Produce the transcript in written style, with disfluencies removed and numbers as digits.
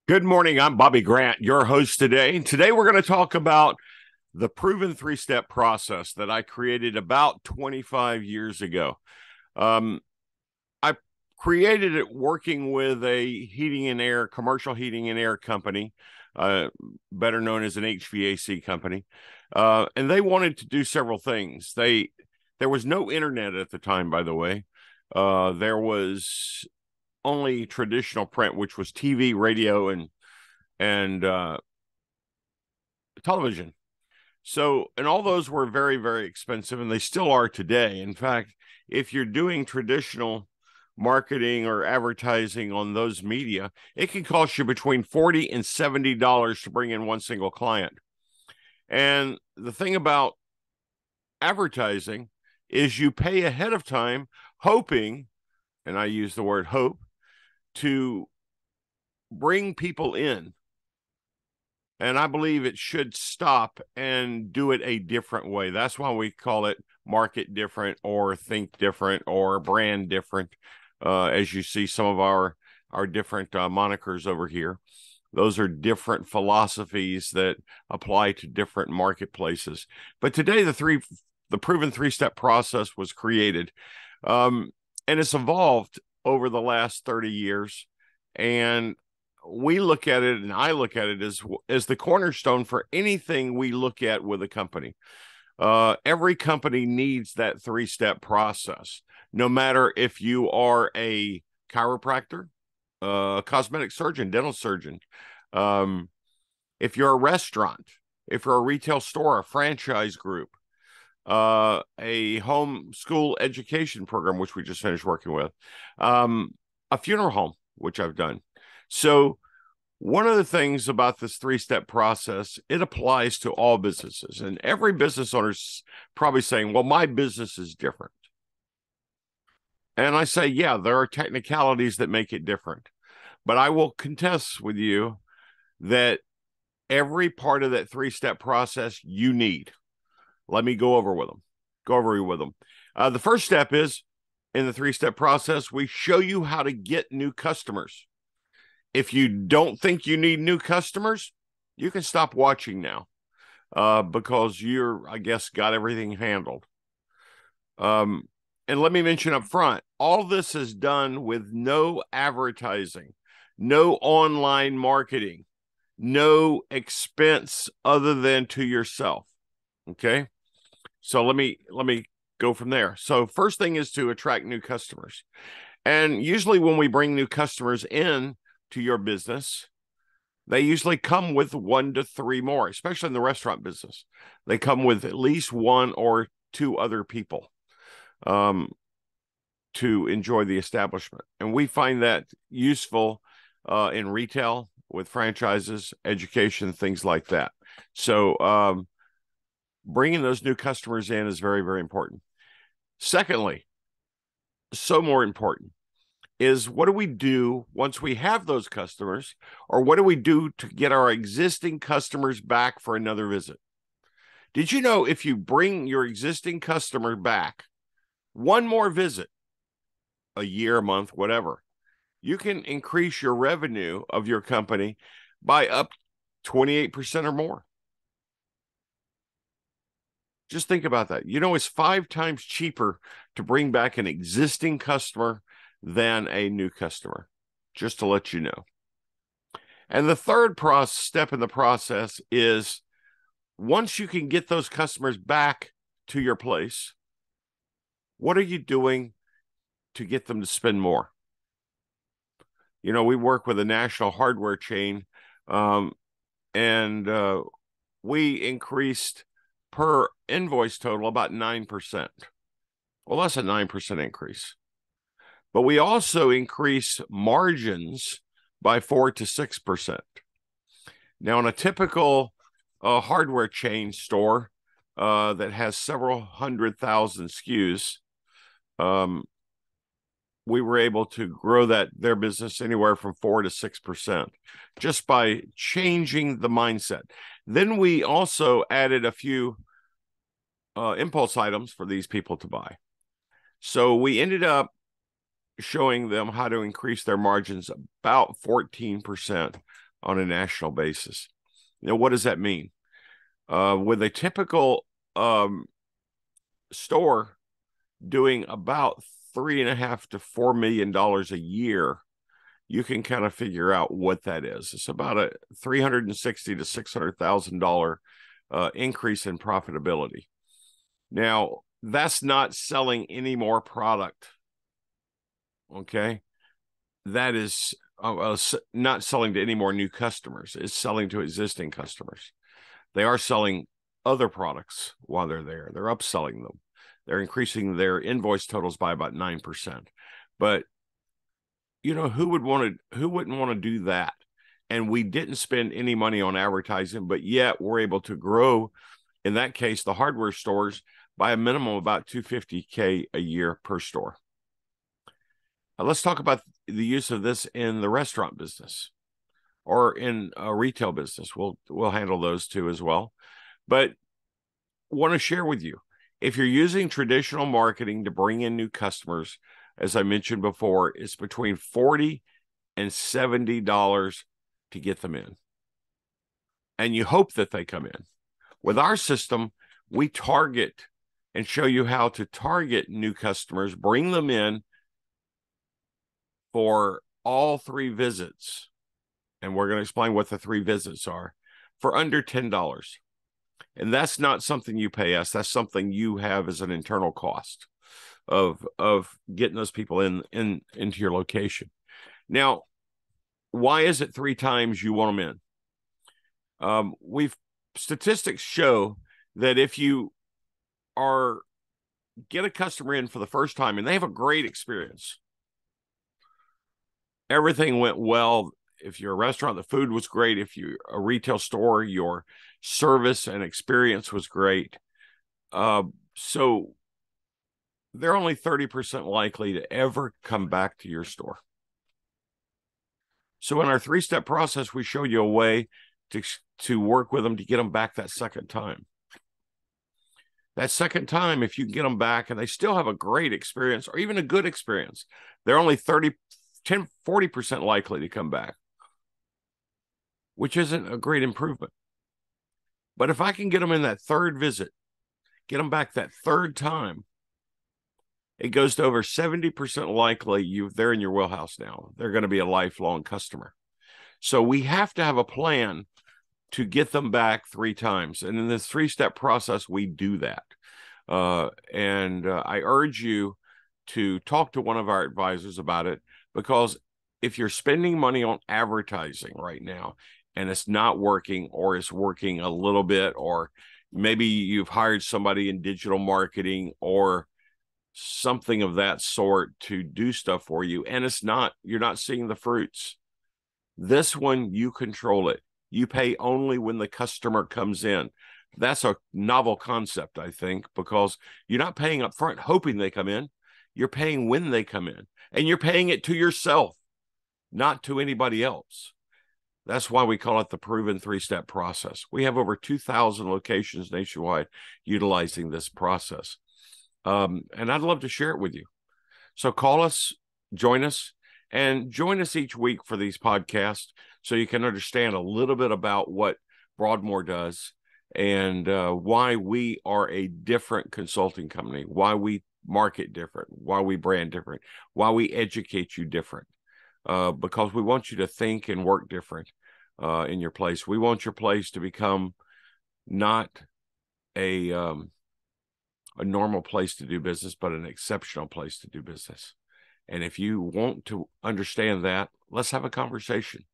Good morning. I'm Bobby Grant, your host today. Today, we're going to talk about the proven three-step process that I created about 25 years ago. I created it working with a commercial heating and air company, better known as an HVAC company. And they wanted to do several things. There was no internet at the time, by the way. There was only traditional print, which was TV, radio, and television. So, and all those were very, very expensive, and they still are today. In fact, if you're doing traditional marketing or advertising on those media, it can cost you between $40 and $70 to bring in one single client. And the thing about advertising is you pay ahead of time, hoping, and I use the word hope, to bring people in. And I believe it should stop and do it a different way. That's why we call it market different or think different or brand different. As you see some of our different monikers over here. Those are different philosophies that apply to different marketplaces. But today, the proven three-step process was created. And it's evolved over the last 30 years. And we look at it, and I look at it as the cornerstone for anything we look at with a company. Every company needs that three-step process, no matter if you are a chiropractor, a cosmetic surgeon, dental surgeon, if you're a restaurant, if you're a retail store, a franchise group, a home school education program, which we just finished working with, a funeral home, which I've done. So one of the things about this three-step process, it applies to all businesses. And every business owner's probably saying, well, my business is different. And I say, yeah, there are technicalities that make it different. But I will contest with you that every part of that three-step process you need. Let me go over with them. The first step is, in the three-step process, we show you how to get new customers. If you don't think you need new customers, you can stop watching now because I guess, got everything handled. And let me mention up front, all this is done with no advertising, no online marketing, no expense other than to yourself. Okay. So let me go from there. So first thing is to attract new customers. And usually when we bring new customers in to your business, they usually come with 1 to 3 more, especially in the restaurant business. They come with at least 1 or 2 other people to enjoy the establishment. And we find that useful in retail with franchises, education, things like that. So bringing those new customers in is very, very important. Secondly, so more important, is what do we do once we have those customers, or what do we do to get our existing customers back for another visit? Did you know if you bring your existing customer back one more visit, a year, a month, whatever, you can increase your revenue of your company by up 28% or more? Just think about that. You know, it's 5 times cheaper to bring back an existing customer than a new customer, just to let you know. And the third step in the process is, once you can get those customers back to your place, what are you doing to get them to spend more? You know, we work with a national hardware chain, and we increased per invoice total about 9%. Well, that's a 9% increase. But we also increase margins by 4 to 6%. Now, in a typical hardware chain store that has several 100,000 SKUs, we were able to grow their business anywhere from 4 to 6% just by changing the mindset. Then we also added a few impulse items for these people to buy. So we ended up showing them how to increase their margins about 14% on a national basis. Now, what does that mean? With a typical store doing about $3.5 to $4 million a year, you can kind of figure out what that is. It's about a $360,000 to $600,000 increase in profitability. Now, that's not selling any more product. Okay, that is not selling to any more new customers. It's selling to existing customers. They are selling other products while they're there. They're upselling them. They're increasing their invoice totals by about 9%. But who wouldn't want to do that? And we didn't spend any money on advertising, but yet we're able to grow, in that case, the hardware stores by a minimum of about $250K a year per store. Now, let's talk about the use of this in the restaurant business or in a retail business. We'll handle those too as well. But want to share with you, if you're using traditional marketing to bring in new customers, as I mentioned before, it's between $40 and $70 to get them in. And you hope that they come in. With our system, we target and show you how to target new customers, bring them in for all 3 visits. And we're going to explain what the 3 visits are for under $10. And that's not something you pay us. That's something you have as an internal cost of getting those people into your location. Now, why is it 3 times you want them in? Statistics show that if you get a customer in for the first time and they have a great experience, everything went well. If you're a restaurant, the food was great. If you're a retail store, your service and experience was great. So they're only 30% likely to ever come back to your store. So in our 3-step process, we show you a way to work with them to get them back that second time. That second time, if you can get them back and they still have a great experience or even a good experience, they're only 40% likely to come back, which isn't a great improvement. But if I can get them in that 3rd visit, get them back that 3rd time, it goes to over 70% likely they're in your wheelhouse now. They're going to be a lifelong customer. So we have to have a plan to get them back 3 times. And in this 3-step process, we do that. I urge you to talk to one of our advisors about it, because if you're spending money on advertising right now and it's not working, or it's working a little bit, or maybe you've hired somebody in digital marketing or something of that sort to do stuff for you, and you're not seeing the fruits. This one, you control it. You pay only when the customer comes in. That's a novel concept, I think, because you're not paying up front hoping they come in. You're paying when they come in, and you're paying it to yourself, not to anybody else. That's why we call it the proven 3-step process. We have over 2,000 locations nationwide utilizing this process. And I'd love to share it with you. So call us, join us each week for these podcasts so you can understand a little bit about what Broadmoor does and why we are a different consulting company, why we market different, why we brand different, why we educate you different, because we want you to think and work different in your place. We want your place to become not a normal place to do business, but an exceptional place to do business. And if you want to understand that, let's have a conversation.